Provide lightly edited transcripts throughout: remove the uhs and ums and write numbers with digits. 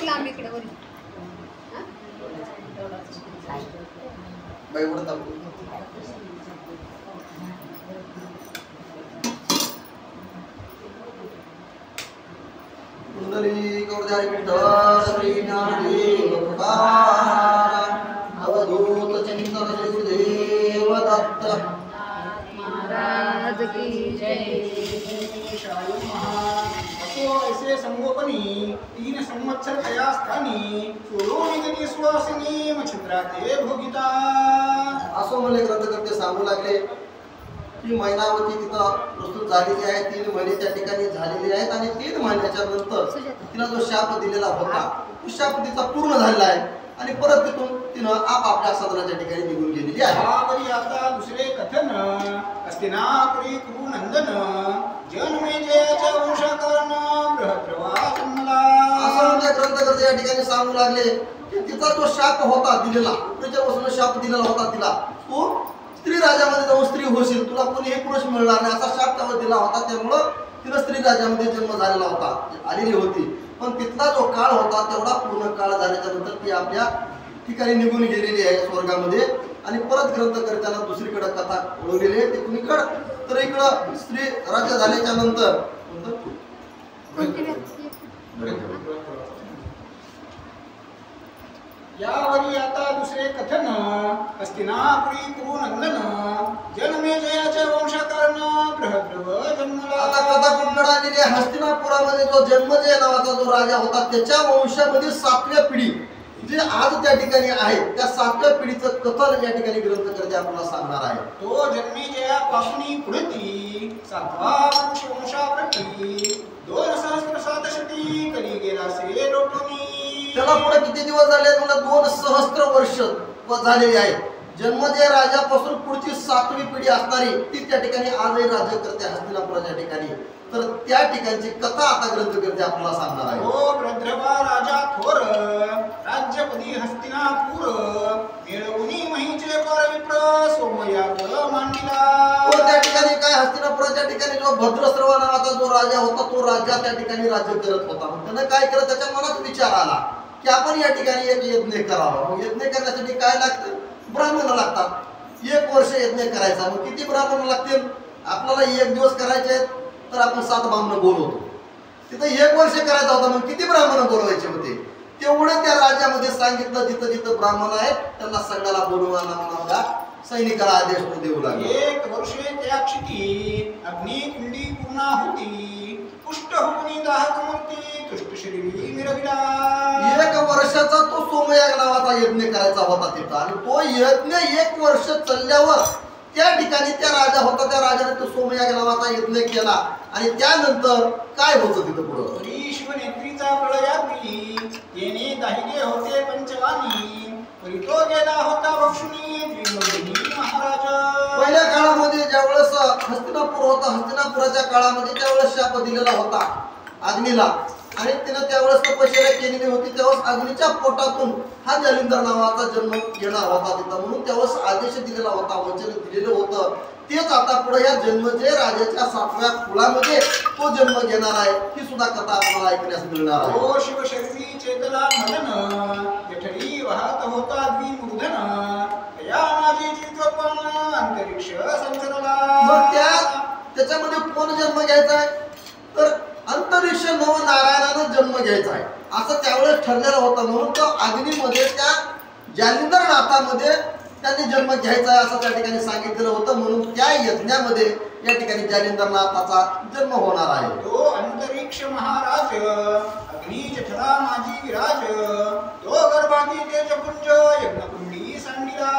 लांब इकडे वरी बाई उडत कुंडली गौरधारी विठ्ठल श्री ज्ञानदेव तुकाराम अवधूत चिंतन श्री गुरुदेव दत्त महाराज की जय। ऐसे संगोपनी 3 संवत्सर तया स्थानी सोडून गेली सुवासिनी मच्छिद्राचे भोगिता। असो म्हणले ग्रंथकर्ते सांगू लागले की मैनावती तिथं प्रस्तुत झालेली आहे, 3 महिने त्या ठिकाणी झालेले आहेत आणि 3 महिन्याच्या नंतर तिला जो शाप दिलेला होता तो शाप तिचा पूर्ण झालेला आहे आणि परत तिथून तिनं आपापल्या सदनाच्या ठिकाणी निघून गेलेली आहे। यावरी आता दुसरे कथन हस्तिनापुरी कुरुनंदन जन्मेजयाच्या वंशकर्ण बृहद्रवा जन्मला। असं म्हणजे ग्रंथकर्ते या ठिकाणी सांगू लागले की तिचा जो शाप होता दिलेला, उपरीच्यापासून शाप दिलेला होता तिला, तू स्त्री राजामध्ये जाऊन स्त्री होशील, तुला कोणीही पुरुष मिळणार नाही असा शाप त्यावर दिला होता। त्यामुळं तिला स्त्री राजामध्ये जन्म झालेला होता, आलेली होती, पण तिथला जो काळ होता तेवढा पूर्ण काळ झाल्याच्या नंतर ती आपल्या ठिकाणी निघून गेलेली आहे स्वर्गामध्ये आणि परत ग्रंथकर्त्याला दुसरीकडे कथा वळवलेली आहे। ती कुणीकडं तर इकडं स्त्री राज्य झाल्याच्या नंतर यावरी आता दुसरे कथन हस्तिनापुरी कुरुनंदन जन्मेजयाच्या वंशकर्ण बृहद्रव जन्मला। आता कथा कुठकडे आलेली आहे? हस्तिनापुरामध्ये जो जन्मजय नावाचा जो राजा होता त्याच्या वंशामध्ये 7व्या पिढी जे आज त्या ठिकाणी आहे त्या 7व्या पिढीचं कथन या ठिकाणी ग्रंथकर्ते आपल्याला सांगणार आहे। तो जन्मेजयापासून पुढती 7वा पुरुष वंशाप्रती 2,000 शती कली गेला से लोटुनी। त्याला पुढे किती दिवस झाले? मला 2 सहस्त्र वर्ष झालेली आहे। जन्मजय राजापासून पुढची 7वी पिढी असणारी ती त्या ठिकाणी आजही राज्य करते हस्तिनापुराच्या ठिकाणी। तर त्या ठिकाणची कथा आता ग्रंथकर्ते आपल्याला सांगणार आहे। ओ बृहद्रवा राजा थोर राज्यपदी हस्तिनापूर मिळवणी महीचे कर विप्र सोमयाग मांडिला। तो त्या ठिकाणी काय हस्तिनापुराच्या ठिकाणी जो भद्रश्रवा नावाचा जो राजा होता तो राजा त्या ठिकाणी राज्य करत होता। मग त्यानं काय केलं? त्याच्या मनात विचार आला की आपण या ठिकाणी एक यज्ञ करावा। मग यज्ञ करण्यासाठी काय लागतं? ब्राह्मण लागतात। 1 वर्ष यज्ञ करायचा। मग किती ब्राह्मण लागतील? आपल्याला 1 दिवस करायचे आहेत तर आपण 7 ब्राह्मण बोलवतो। तिथं 1 वर्ष करायचा होता, मग किती ब्राह्मण बोलवायचे होते? तेवढे त्या राज्यामध्ये सांगितलं जिथं जिथं ब्राह्मण आहेत त्यांना सगळ्याला बोलवा नावाला सैनिकाला आदेश देऊ लागले। 1 वर्षे त्या क्षिती अग्निकुंडी पूर्णाहुती पुष्ट होऊनी दाहकमूर्ती तुष्ट शरीरी मिरविला। 1 वर्षाचा तो सोमयाग नावाचा यज्ञ करायचा होता तिथं आणि तो यज्ञ 1 वर्ष चालल्यावर त्या ठिकाणी त्या राजा होता त्या राजाने तो सोमयाग नावाचा यज्ञ केला आणि त्यानंतर काय होतं तिथं पुढं? शिवनेत्रीचा प्रलयाग्नी येणे दाहिने होते पंचवानी परितो गेला होता भक्षुनी द्विमोहिनी महाराज। पहिल्या काळामध्ये ज्यावेळेस हस्तिनापूर होता, हस्तिनापुराच्या काळामध्ये त्यावेळेस शाप दिलेला होता अग्नीला आणि तिने त्यावेळेस तपश्चर्या केलेली होती। त्यावेळेस अग्नीच्या पोटातून हा जालिंदर नावाचा जन्म घेणार होता तिथं, म्हणून त्यावेळेस आदेश दिलेला होता, वचन दिलेलं होतं। तेच आता पुढे या जन्मजय राजाच्या 7व्या कुळामध्ये तो जन्म घेणार आहे। ही सुद्धा कथा आपल्याला ऐकण्यास मिळणार आहे। ओ शिवशक्ती चेतला मदन जठरी वाहत होता द्विमूर्धन या माझी चित्रपण अंतरिक्ष संचरला। मग त्याच्यामध्ये कोण जन्म घ्यायचा आहे? तर अंतरिक्ष नवनारायणानं जन्म घ्यायचा आहे असं त्यावेळेस ठरलेलं होतं। म्हणून तो अग्नीमध्ये त्या जालिंदर नाथामध्ये त्यांनी जन्म घ्यायचा आहे असं त्या ठिकाणी सांगितलेलं होतं। म्हणून त्या यज्ञामध्ये या ठिकाणी जालिंदर नाथाचा जन्म होणार आहे। तो अंतरिक्ष महाराज अग्नी जठरा माझी विराज तो गर्भाती तेजपुंज यज्ञकुंडी सांडिला।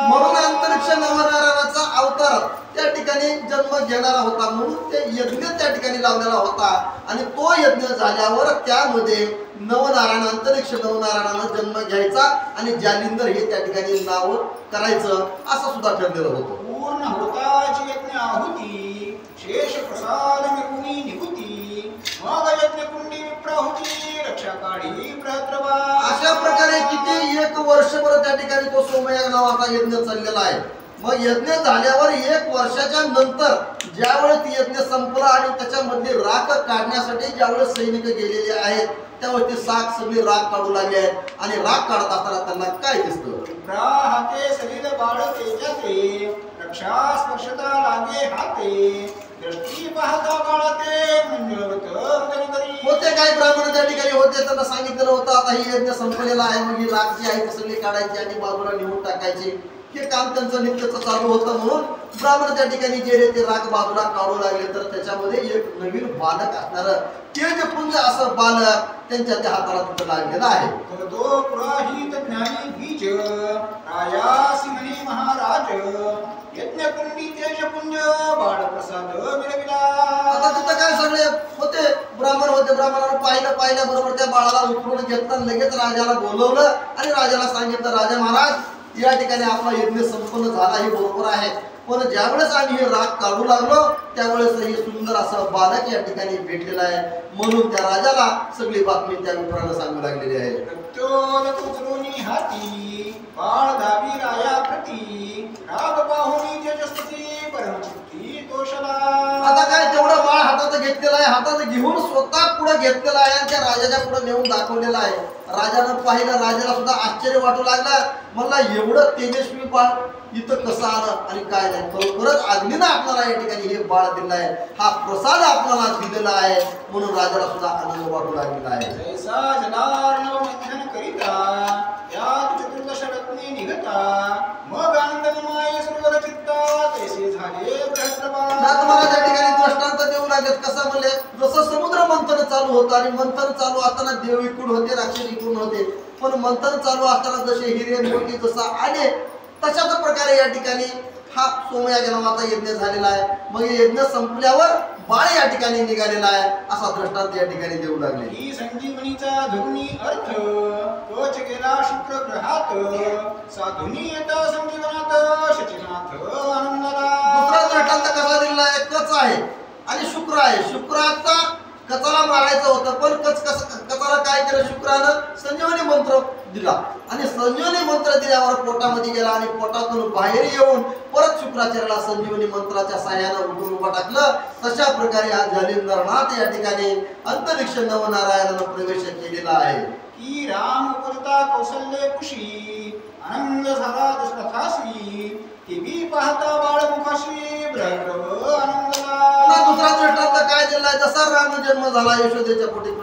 म्हणून अंतरिक्ष नवनारायणाचा अवतार त्या ठिकाणी जन्म घेणारा होता, म्हणून ते यज्ञ त्या ठिकाणी लावलेला होता आणि तो यज्ञ झाल्यावर त्यामध्ये नवनारायण अंतरिक्ष नवनारायणानं जन्म घ्यायचा आणि जालिंदर हे त्या ठिकाणी नाव करायचं असं सुद्धा ठरलेलं होतं। पूर्ण होताची यज्ञ आहुती शेष प्रसाद मिळवणी निभूती मग यज्ञकुंडी विप्राहुती रक्षा काढी प्रद्रवा। अशा प्रकारे किती 1 वर्षभर त्या ठिकाणी तो सोमयाग नावाचा यज्ञ चाललेला आहे मग यज्ञ झाल्यावर 1 वर्षाच्या नंतर ज्यावेळेस यज्ञ संपला आणि त्याच्यामधली राख काढण्यासाठी ज्यावेळेस सैनिक गेलेले आहेत त्यावेळेस ती साख सगळी राख काढू लागले आहेत आणि राख काढत असताना त्यांना काय दिसतं? हाते सलिल बाळ तेजाचे रक्षा स्पर्शता लागे हाते दृष्टी पाहता बाळाते मंजुळवत उदरकरी. होते काही ब्राह्मण त्या ठिकाणी होते, त्यांना सांगितलेलं होतं आता ही यज्ञ संपलेला आहे, मग ही राख जी आहे ती सगळी काढायची आणि बाजूला निवडून टाकायची. हे काम त्यांचं नित्यच चालू होतं म्हणून ब्राह्मण त्या ठिकाणी गेले, ते राख बाजूला काढू लागले. तर त्याच्यामध्ये एक नवीन बालक असणार तेजपुंज असं बालक त्यांच्या त्या हाताला तिथं लागलेलं आहे. तर तो पुराहित ज्ञानी बीज रायासी म्हणे महाराज यज्ञकुंडी तेजपुंज बाळ प्रसाद मिळविला. आता तिथं काय सगळे होते ब्राह्मण होते, ब्राह्मणाला पाहिल्याबरोबर त्या बाळाला उचलून घेतलं, लगेच राजाला बोलवलं आणि राजाला सांगितलं, राजा महाराज या ठिकाणी आपला यज्ञ संपन्न झाला हे बरोबर आहे, पण ज्यावेळेस आम्ही हे राग काढू लागलो त्यावेळेस हे सुंदर असं बालक या ठिकाणी भेटलेलं आहे. म्हणून त्या राजाला सगळी बातमी त्या विप्रानं सांगू लागलेली आहे. उचलूनी हाती बाळ धावी राया प्रती राग पाहुनी तेजस्ती परमचित्ती दोषला. आता काय तेवढं बाळ हातात घेतलेलं आहे, हातात घेऊन स्वतः पुढे घेतलेलं आहे आणि त्या राजाच्या पुढे नेऊन दाखवलेलं आहे. राजानं पाहिलं, राजाला सुद्धा आश्चर्य वाटू लागलं, मला एवढं तेजस्वी बाळ इथं कसं आलं आणि काय नाही. खरोखरच अग्नीनं आपल्याला या ठिकाणी हे बाळ दिलं आहे, हा प्रसाद आपल्याला दिलेला आहे, म्हणून राजाला सुद्धा आनंद वाटू लागलेला आहे. जैसा जलार्णव मंथन करिता यात चतुर्दश रत्ने निघता मग आनंदमय सुरवर चित्ता तैसे झाले बृहस्पती. नाथ महाराज या ठिकाणी दृष्टांत देऊ लागत. कसं म्हणले, जसं समुद्र मंथन चालू होतं आणि मंथन चालू असताना देव इकडून होते, राक्षस इकडून होते, पण मंथन चालू असताना जसे हिरे मोती जसं आले तशाच प्रकारे या ठिकाणी हा सोमयाग नावाचा यज्ञ झालेला आहे. मग यज्ञ संपल्यावर बाळ या ठिकाणी निघालेला आहे, असा दृष्टांत या ठिकाणी देऊ लागले. ही संजीवनीचा धुनी अर्थ तोच गेला शुक्र ग्रहात साधुनी येता संजीवनात शचीनाथ आनंदाला. दुसरा दृष्टांत कसा दिलेला आहे, कच आहे आणि शुक्र आहे. शुक्राचा कचाला मारायचं होतं, पण कचाला काय केलं, शुक्रानं संजीवनी मंत्र दिला आणि संजीवनी मंत्र दिल्यावर पोटामध्ये गेला आणि पोटातून बाहेर येऊन परत शुक्राचार्याला संजीवनी मंत्राच्या साह्यानं उठून उभा टाकलं. तशा प्रकारे हा जालिंदरनाथ या ठिकाणी अंतरिक्ष नवनारायणानं प्रवेश केलेला आहे. की राम उपजता कौशल्य कुशी आनंद झाला दशरथासी टीव्ही पाहता बाळमुखाशी ब्रह्म आनंदला. दुसरा दृष्टांत काय दिलाय, जसा राम जन्म झाला यशोदेच्या पोटी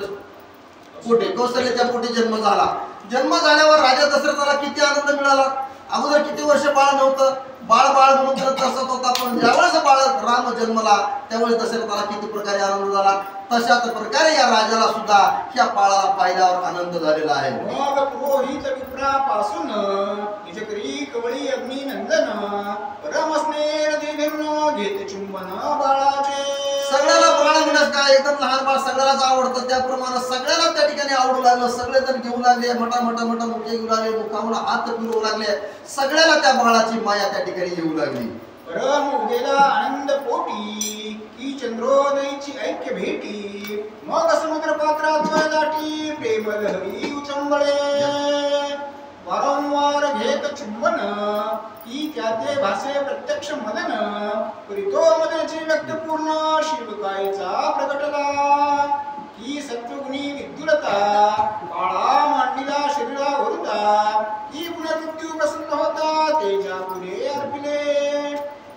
कौशल्याच्या पोटी जन्म झाला. जन्म झाल्यावर राजा दशरथाला किती आनंद मिळाला. अगोदर किती वर्ष बाळ नव्हतं, बाळ म्हणून करत असत होता, पण ज्यावेळेस बाळ राम जन्मला त्यावेळेस दशरथाला किती प्रकारे आनंद झाला. तशाच प्रकारे या राजाला सुद्धा या बाळाला पाहिल्यावर आनंद झालेला आहे. मग पुरोहित विप्रापासून निजकरी कवळी अग्निनंदन परमस्नेह देवीर्न घेत चुंबन बाळाचे. सगळ्याला बाळ म्हणत काय, एकदम लहान बाळ सगळ्यालाच आवडतं, त्याप्रमाणे सगळ्याला त्या ठिकाणी आवडू लागलं. सगळेजण घेऊ लागले, मोठा मुखे घेऊ लागले, मुखावर हात फिरवू लागले. सगळ्याला त्या बाळाची माया त्या ठिकाणी येऊ लागली. परम उदेला आनंद पोटी की चंद्रोदयची ऐक्य भेटी मग समुद्र पात्रात दाटी प्रेम लहरी उचंबळे. वारंवार घेत चुंबन की त्याते भासे प्रत्यक्ष मदन परितो मदनची व्यक्तपूर्ण शिवकायचा प्रकटला. की सत्वगुणी विद्युलता काळा मांडीला शरीरा वरुता की पुनर्मृत्यू प्रसन्न होता तेजा पुढे अर्पिले.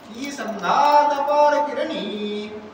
की संधात अपार किरणी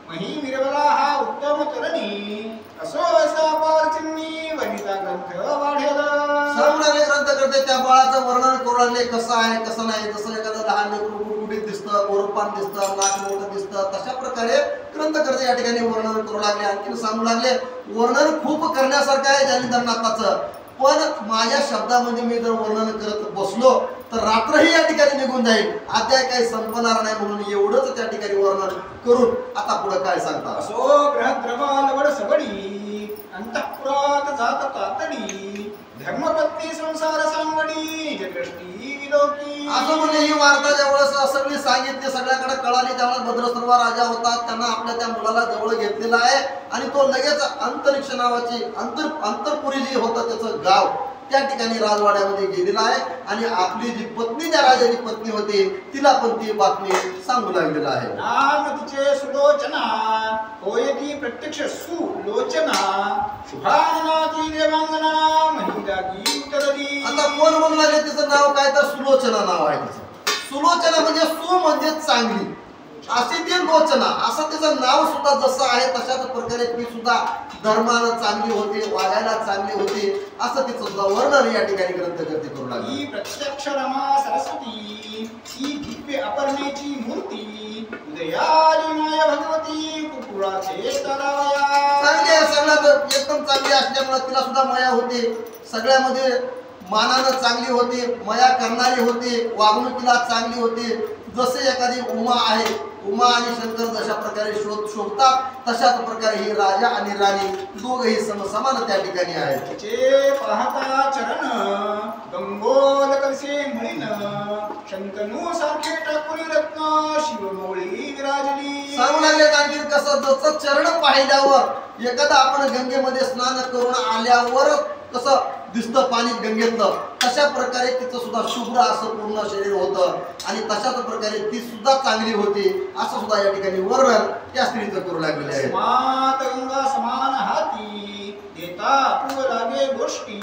मही निर्मला हा उत्तम तरणी असो असा पार चिन्नी वनिता ग्रंथ वाढेला. सर्वनामे ग्रंथ करते त्या बाळाचं वर्णन करू लागले, कसं आहे कसं नाही. जसं एखादं लहान लेकरू गुडगुडीत दिसतं, गोरपान दिसतं, नाक मोठं दिसतं, तशा प्रकारे ग्रंथकर्ते या ठिकाणी वर्णन करू लागले. आणखी सांगू लागले, वर्णन खूप करण्यासारखं आहे जालिंदरनाथाचं, पण माझ्या शब्दामध्ये मी जर वर्णन करत बसलो तर रात्रही या ठिकाणी निघून जाईल, अध्याय काही संपणार नाही, म्हणून एवढंच त्या ठिकाणी वर्णन करून आता पुढे काय सांगतात. असो ग्रहद्रवालवड सबडी अंतःपुरात जात तातडी धर्मपत्नी संसार सांगडी जगृष्टी विलोकी. असं म्हणजे ही वार्ता ज्यावेळेस सगळी सांगितली, सगळ्याकडे कळाली, त्यावेळेस भद्रसर्व राजा होता, त्यांना आपल्या त्या मुलाला जवळ घेतलेला आहे आणि तो लगेच अंतरिक्ष नावाची अंतरपुरी जी होतं त्याचं गाव त्या ठिकाणी राजवाड्यामध्ये गेलेला आहे आणि आपली जी पत्नी त्या राजाची पत्नी होती तिला पण ती बातमी सांगू लागलेला आहे. नाम तिचे सुलोचना होय ती प्रत्यक्ष सुलोचना शुभांगना ती देवांगना महिलागी उतरली. आता कोण म्हणू लागले तिचं नाव काय तर सुलोचना नाव आहे तिचं. सुलोचना म्हणजे सु म्हणजे चांगली अशी ती लोचना असं तिचं नाव सुद्धा जसं आहे तशाच प्रकारे ती सुद्धा धर्मानं चांगली होती, वागायला चांगली होती असं तिचं सुद्धा वर्णन या ठिकाणी ग्रंथकर्ते करू लागले. ही प्रत्यक्ष रमा सरस्वती ही दिव्य अपर्णेची मूर्ती उदयाली माया भगवती कुकुळाचे तरावया. चांगली आहे, सगळ्यात एकदम चांगली असल्यामुळे तिला सुद्धा माया होती, सगळ्यामध्ये मानानं चांगली होती, माया करणारी होती, वागणुकीला चांगली होती. जसे एखादी उमा आहे, उमा आणि शंकर जशा प्रकारे शोभतात तशाच प्रकारे ही राजा आणि राणी दोघही समसमान त्या ठिकाणी आहेत. तिचे पाहता चरण गंगोल कलसे मळीन शंतनू सारखे टाकुरी रत्न शिवमौळी विराजली. सांगू लागले आणखी कसं जसं चरण पाहिल्यावर एखादा आपण गंगेमध्ये स्नान करून आल्यावर कसं दिसतं पाणी गंगेतलं तशा प्रकारे तिचं सुद्धा शुभ्र असं पूर्ण शरीर होतं आणि तशाच प्रकारे ती सुद्धा चांगली होती असं सुद्धा या ठिकाणी वर्णन त्या स्त्रीचं करू लागलेले आहे. मात गंगा समान हाती देता पूव लागे गोष्टी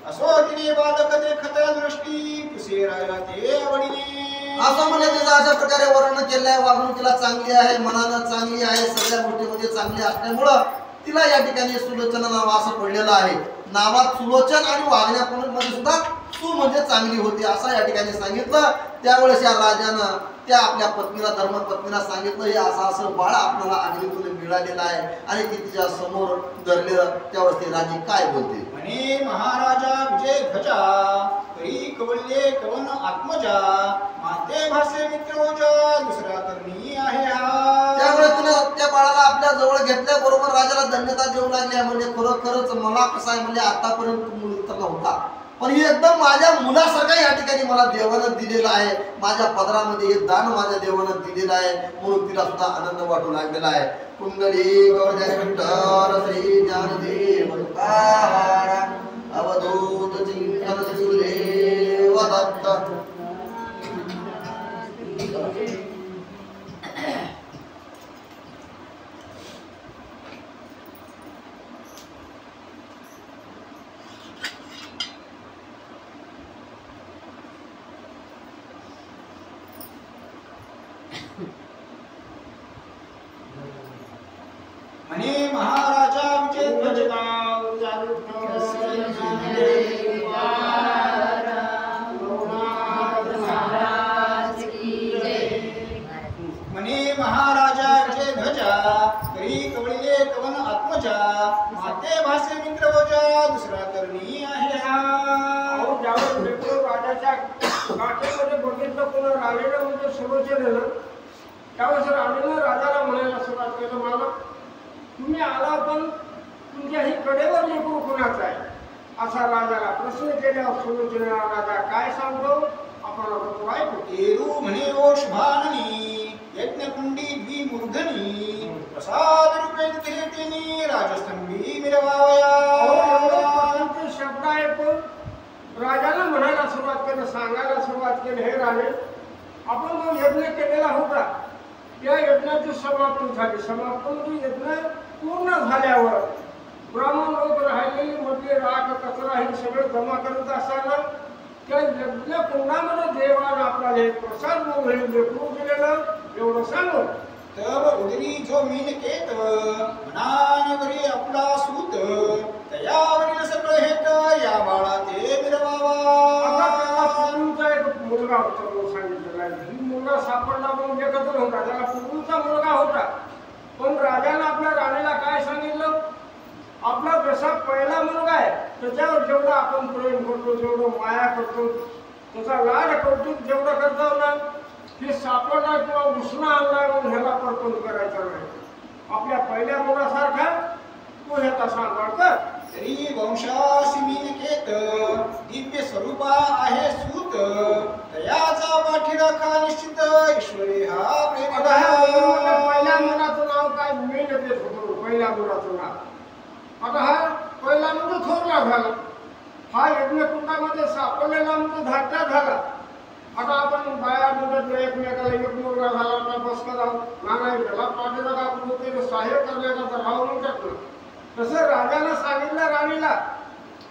असो तिने बालक देखत दृष्टी पुसे राहिला ते आवडीने. असं म्हणजे तिचं अशा प्रकारे वर्णन केलं आहे. वागणुकीला चांगली आहे, मनानं चांगली आहे, सगळ्या गोष्टीमध्ये चांगली असल्यामुळं तिला या ठिकाणी सुलोचना नाव असं पडलेलं आहे. नावात सुलोचन आणि वागण्यामध्ये सुद्धा सु म्हणजे चांगली होती असं या ठिकाणी सांगितलं. त्यावेळेस या राजानं त्या आपल्या पत्नीला धर्मपत्नीला सांगितलं हे असं बाळ आपल्याला अग्नीतून मिळालेलं आहे आणि ती तिच्या समोर धरलेलं. त्यावेळेस ती राणी काय बोलते म्हणे महाराजा विजय ध्वजा करी कवल्ये कवन आत्मजा माते भासे मित्रोजा दुसरा करणी आहे हा. त्यामुळे तिनं त्या बाळाला आपल्या जवळ घेतल्याबरोबर राजाला धन्यता देऊ लागली. म्हणजे खरोखरच मला कसं आहे म्हणजे आतापर्यंत मुलगा होता पण हे एकदम माझ्या मुलासारखं या ठिकाणी मला देवानं दिलेलं आहे. माझ्या पदरामध्ये हे दान माझ्या देवानं दिलेलं आहे म्हणून तिला सुद्धा आनंद वाटू लागलेला आहे. कुंडली गौरजय विठ्ठल श्री ज्ञानदेव तुकारा अवधूत चिंतन देव दत्त. म्हणे महाराजा विजय ध्वजा म्हणे महाराजा विजय ध्वजा करी कवळीले कवन आत्मजा माते भासे मित्र वजा दुसरा करणी आहे हा. राजाच्या काठेमध्ये बघितलं पुन्हा राजाला म्हणजे सुलोचन त्यावेळेस राणीनं राजाला म्हणायला सुरुवात केलं मालक तुम्ही आला पण तुमच्या ही कडेवर लेकरू कोणाचा आहे असा राजाला प्रश्न केल्यावर सुलोचना राजा काय सांगतो आपण ऐकू. एरू म्हणे ओ शुभाननी यज्ञकुंडी द्विमूर्धनी प्रसाद रूपे दिले तिनी राजस्तंभी मिरवावया. शब्द ऐकून राजाला म्हणायला सुरुवात केलं सांगायला सुरुवात केली हे राजे आपण जो यज्ञ केलेला होता त्या यज्ञाची समाप्ती झाली. समाप्ती यज्ञ पूर्ण झाल्यावर ब्राह्मण लोक राहिलेली मधली राख कचरा हे सगळं जमा करत असताना त्या यज्ञ कुंडामध्ये देवानं आपल्याला एक प्रसाद म्हणून हे लेकरू दिलेलं एवढं सांगून तब उदरी जो मीन केत मनानगरी आपला सूत तयावरील सगळं हेत या बाळा ते मिरवावा. पूर्वीचा एक मुलगा होता म्हणून सांगितलेला आहे. ही मुलगा सापडला म्हणून एकत्र होता त्याला पूर्वीचा मुलगा होता पण राजानं आपल्या राणीला काय सांगितलं आपला जसा पहिला मुलगा आहे त्याच्यावर जेवढं आपण प्रेम करतो जेवढं माया करतो त्याचा लाड करतो जेवढं करतो ना हे सापडला किंवा उसना आणला म्हणून ह्याला परतून करायचा नाही. आपल्या पहिल्या मुलासारखा तो ह्याचा सांभाळ कर. तरी वंशासी मीन केत दिव्य स्वरूपा आहे सूत तयाचा पाठी राखा निश्चित ईश्वरी हा प्रेम. पहिल्या मुलाचं नाव काय मीन देत होतो पहिल्या मुलाचं नाव. आता हा पहिला म्हणजे थोरला झाला हा यज्ञकुंडामध्ये सापडलेला म्हणजे धाट्या झाला. आता आपण बाया म्हणत एकमेकाला एक मुलगा झाला होता बसका जाऊ नाही त्याला पाठीला का कुठे सहाय्य करण्याचा तर राहून टाकलं. तसं राजानं सांगितलं राणीला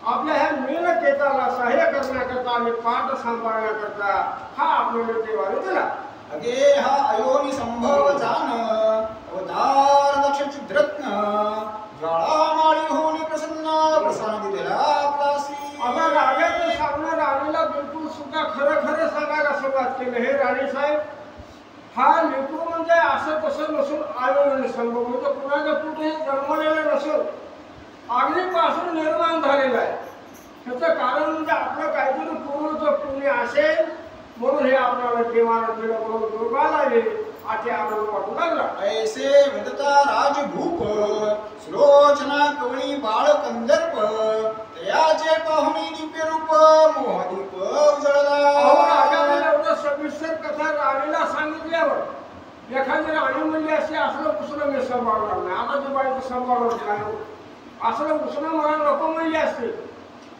आपल्या ह्या मेलकेताला सहाय्य करण्याकरता आणि पाठ सांभाळण्याकरता हा आपल्याला देवाने दिला. अगे हा अयोनी संभव जान अवतार दक्ष चिद्रत्न ज्वाळामाळी होनी प्रसन्न प्रसाद दिलेला आपलासी. आता राजाचं सांगणं राणीला बिलकुल सुद्धा खरं खरं सांगायला सुरुवात केलं. हे राणी साहेब हा लेकरू म्हणजे असं तसं नसून आयोनी संभव म्हणजे कुणाच्या कुठे जन्मलेलं नसून अग्नीपासून निर्माण झालेला आहे. त्याचं कारण म्हणजे आपलं काहीतरी पूर्वचं पुण्य असेल म्हणून हे आपल्याला देवानं दिलं म्हणून दुर्गाला हे आधी आनंद वाटू लागला. ऐसे वदता राजभूप सुलोचना कवळी बाळ कंदर्प तयाचे पाहुणी दिव्य रूप मोहदीप उजळला. राजाने एवढं सविस्तर कथा राणीला सांगितल्यावर एखादी राणी म्हणली असे असलं कुसलं मी सांभाळणार नाही. आता ती बाईचं सांभाळणार नाही असलं कुसलं मला नको म्हणली असते.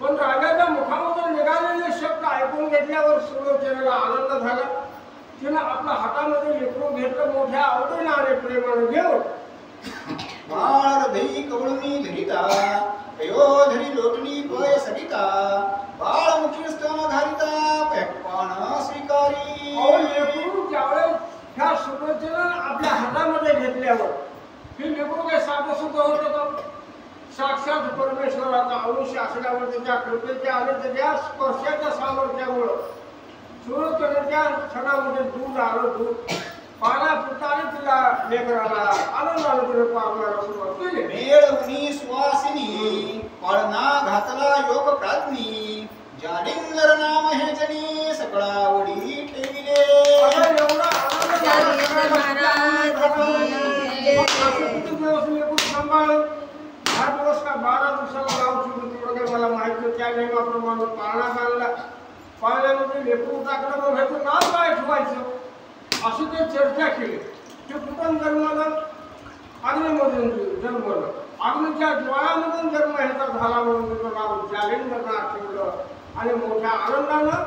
पण राजाच्या मुखामधून निघालेले शब्द ऐकून घेतल्यावर सुलोचनेला आनंद झाला. तिनं आपल्या हातामध्ये लेकरू घेतलं मोठ्या आवडीनं आणि प्रेमानं घेऊन बाळ हृदयी कवळणी धरिता पयोधरी लोटणी पय सरिता बाळ मुखी स्तन घालिता पयपान स्वीकारी. लेकरू ज्यावेळेस ह्या सुलोचनेनं आपल्या हातामध्ये घेतल्यावर हे लेकरू काही साधं सुद्धा होतं का? साक्षात परमेश्वराचा अंश असल्यावर त्याच्या कृपेच्या आणि त्याच्या स्पर्शाच्या सामर्थ्यामुळं सुलोचनेच्या क्षणामध्ये दूध आलं. दूध पाण्यापुरताने तिला लेकराला आनंदाने तिने पाळण्याला सुरुवात केली. मेळवणी सुवासिनी पाळणा घातला योग प्राज्ञी जालिंदर नाम हे जनी सकळा वडी ठेविले. आता एवढा आनंद सांभाळलं. 10 दिवस का 12 दिवसाला गाव सुरू तेवढं काही मला माहित नाही. त्या नियमाप्रमाणे पाळणा आणला. पाळण्यामध्ये लेकरू टाकलं मग ह्याचं नाव काय ठेवायचं अशी ते चर्चा केली. ते कुठून जन्मलं? अग्नीमधून जन्मलं. अग्नीच्या ज्वाळामधून जन्म ह्याचा झाला म्हणून त्याचं नाव जालिंदर ठेवलं आणि मोठ्या आनंदानं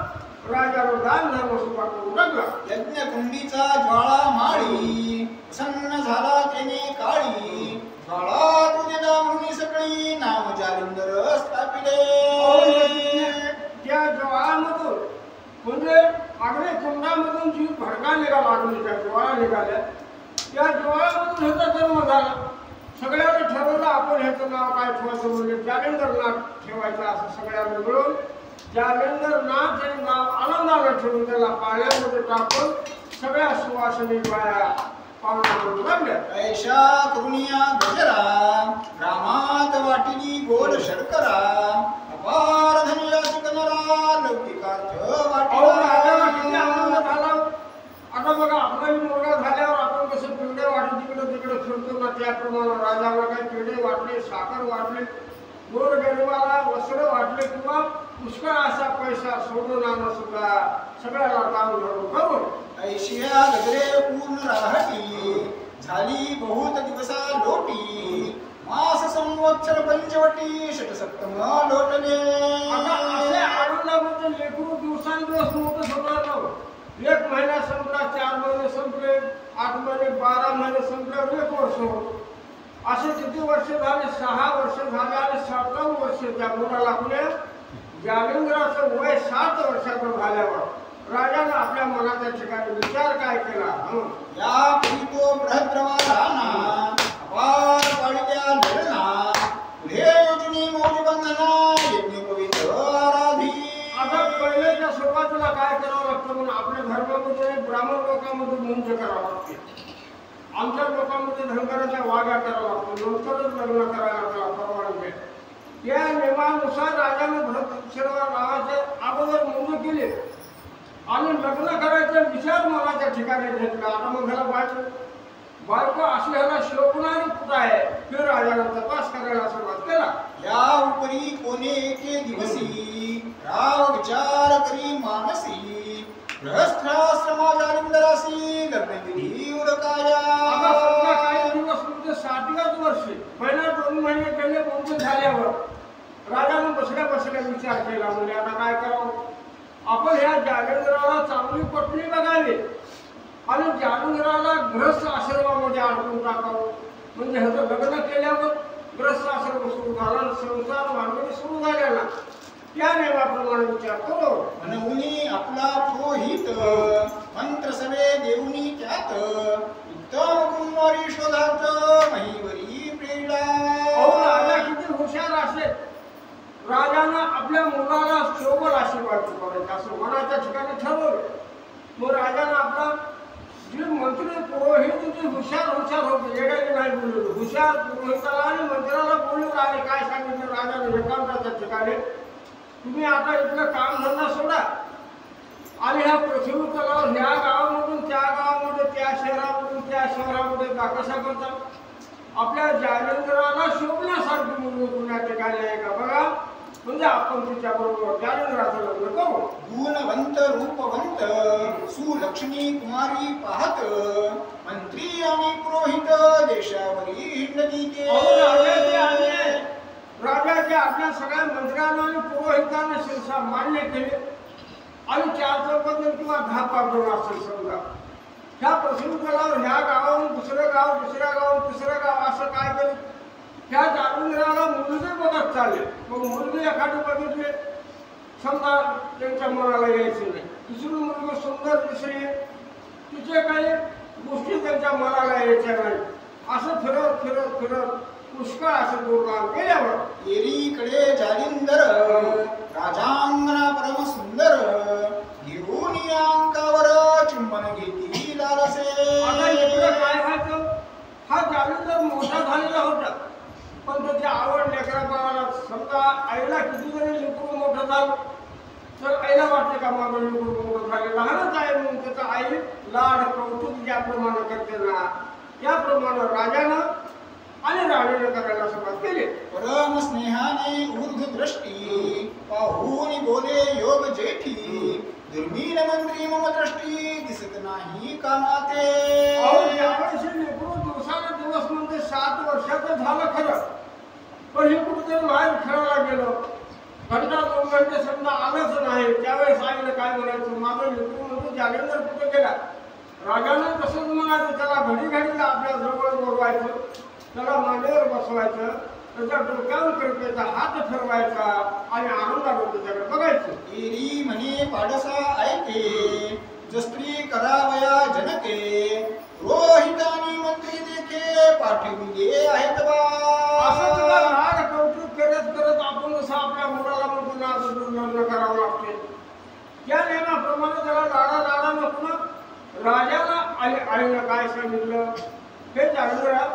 राजानं दान धर्म सुरुवात करू लागला. यज्ञकुंडीचा ज्वाळा माळी प्रसन्न झाला त्याने काळी ज्वाळा तुझे दामुनी सकळी नाम जालिंदर स्थापिले. त्या ज्वाळामधून म्हणजे अग्निकुंडामधून जी भडका निघाला अग्नीच्या ज्वाळा निघाल्या त्या ज्वाळामधून ह्याचा जन्म झाला. सगळ्यांनी ठरवलं आपण ह्याचं नाव काय ठेवायचं म्हणजे जालिंदरनाथ ठेवायचं असं सगळ्यांनी मिळून जालिंदरनाथ हे नाव आनंदानं ठेवून त्याला पाण्यामध्ये टाकून सगळ्या सुवासिनी बाया पाहुणा करू लागल्या. ऐशा करुणिया गजरा रामात वाटिली गोड शर्करा अपार धनिया चिकनरा लौकिकार्थ राजाला किती वाटिला. आनंद झाला. आता बघा आपला मुलगा झाल्यावर आपण कसं पेढे वाटत तिकडे तिकडे फिरतो ना त्याप्रमाणे राजाला काही पेढे वाटले साखर वाटले गोर गरिबाला वस्त्र वाटले किंवा पुष्कळ असा पैसा सोडून आणा सुद्धा सगळ्याला दान धरून करून ऐशिया गजरे पूर्ण राहटी झाली बहुत दिवसा लोटी मास संवत्सर पंचवटी शतसप्तम लोटले. आता असे आनंदामध्ये लेकरू दिवसांदिवस मोठं होणार नव्हतं. 1 महिना संपला 4 महिने संपले 8 महिने 12 महिने संपल्यावर 1 वर्ष होतं. असे किती वर्ष झाले? 6 वर्ष झाले आणि 7वे वर्ष त्या मुलाला पुणे जालिंदराचं वय 7 वर्षाचं झाल्यावर राजानं आपल्या मनाच्या ठिकाणी विचार काय केला? या तो बृहद्रवाराना अपार पाडिल्या लढना पुढे योजनी मौज बंधना यज्ञ पवित्र आराधी. आता पहिल्याच्या सुरुवातीला काय करावं लागतं म्हणून आपल्या धर्मामध्ये ब्राह्मण लोकांमध्ये मुंज करावं लागते. आमच्या लोकांमध्ये धनगराच्या वाग्या करावं लागतो. नंतरच लग्न करायला त्याला परवानगी आहे. त्या नियमानुसार राजाने भरतशर्मा नावाचे अगोदर मुंज केले आणि लग्न करायचा विचार मनाच्या ठिकाणी घेतला. आता मग ह्याला बायको अशी ह्याला शोभणारी कुठं आहे हे राजानं तपास करायला सुरुवात केला. या उपरी कोणे एके दिवसी राव विचार करी मानसी गृहस्थाश्रमा जालिंदरासी लग्नविधी उरकाया. आता समजा काही दिवस म्हणजे 60व्याच वर्षी पहिल्या 2 महिने गेले मुंज झाल्यावर राजानं बसल्या बसल्या विचार केला, म्हणजे आता काय करावं. आपण ह्या जालंधराला चांगली पत्नी बघावी आणि जालंधराला ग्रस्त आश्रमामध्ये अडकून टाकावं. म्हणजे ह्याचं लग्न केल्यावर ग्रस्त आश्रम सुरू झाला, संसार भांडवली सुरू झालेला. त्या नियमाप्रमाणे विचार करो. म्हणूनी आपला पुरोहित मंत्र सवे देऊनी त्यात उत्तम कुमारी शोधार्थ महिवरी प्रेरणा. राजा किती हुशार असेल. राजानं आपल्या मुलाला शोभल आशीर्वाद करायचा असं मनाच्या ठिकाणी ठरवलं. मग राजानं आपला जे मंत्री पुरोहित जे हुशार होते, येण्याने नाही बोललो, हुशार पुरोहिताला आणि मंत्र्याला बोलून आले. काय सांगितलं राजाने एकांताच्या ठिकाणी, तुम्ही आता इथलं कामधंदा सोडा आणि ह्या पृथ्वी तलावर ह्या गावामधून त्या गावामध्ये, त्या शहरामधून त्या शहरामध्ये जा. कशा करता आपल्या जालंधराला शोभण्यासारखी मुलगी पुण्या ठिकाणी आहे का बघा, म्हणजे आपण तिच्याबरोबर जालंधराचं लग्न करू. गुणवंत रूपवंत सुलक्ष्मी कुमारी पाहत मंत्री आणि पुरोहित देशावरी हिंडती. राजाचे आपल्या सगळ्या मंत्र्यांना आणि पुरोहितांना शिरसा मान्य केले आणि 4 चौकात किंवा 10 पावलं असेल समजा, ह्या पृथ्वी तलावर ह्या गावाहून दुसरं गाव, दुसऱ्या गावाहून तिसरं गाव असं काय केलं, ह्या जालंधराला मुलगी बघत चालले. मग मुलगी एखादी बघितली समजा त्यांच्या मनाला यायची नाही, दुसरी मुलगी सुंदर दिसली, तिचे काही गोष्टी त्यांच्या मनाला यायच्या नाही. असं फिरत फिरत फिरत पुष्कळ असं दूरगाम गेल्यावर एरीकडे जालिंदर राजांगणा परम सुंदर घेऊन अंकावर चुंबन घेती लालसे. आता इकडे काय व्हायचं, हा जालिंदर मोठा झालेला होता, पण त्याची आवड लेकरा बाळाला. समजा आईला किती जरी लेकरू मोठं झालं तर आईला वाटते का माझं लेकरू मोठं झाले, लहानच आहे म्हणून त्याचं आई लाड कौतुक ज्याप्रमाणे करते ना, त्याप्रमाणे राजानं आणि राणीने करायला सुरुवात केली. परम स्नेहाने ऊर्ध्व दृष्टी पाहून बोले योग जेठी दुर्मीन मंत्री मम दृष्टी दिसत नाही कामाते. यावेळेस लेकरू दिवसाला दिवस म्हणजे 7 वर्षाचं झालं खरं, पण हे कुठेतरी बाहेर खेळायला गेलं, घंटा 2 घंटे समजा आलंच नाही. त्यावेळेस आईला काय म्हणायचं, माझं लेकरू म्हणजे जालंधर कुठे गेला. राजानं तसंच म्हणायचं, त्याला घडी घडीला आपल्या जवळ बोलवायचं, त्याला मांडीवर बसवायचं, त्याच्या डोक्यावर कृपेचा हात फिरवायचा आणि आनंदाने त्याच्याकडे बघायचं. एरी म्हणे पाडसा ऐके जो स्त्री करावया जनके रोहितानी मंत्री देखे पाठविले आहेत बा. असं तुला लाड कौतुक करत करत आपण जसं आपल्या मुलाला म्हणून लग्न करावं लागते, त्या नियमाप्रमाणे त्याला लाडानं पुन्हा राजाला आईनं काय सांगितलं, हे जालंधरा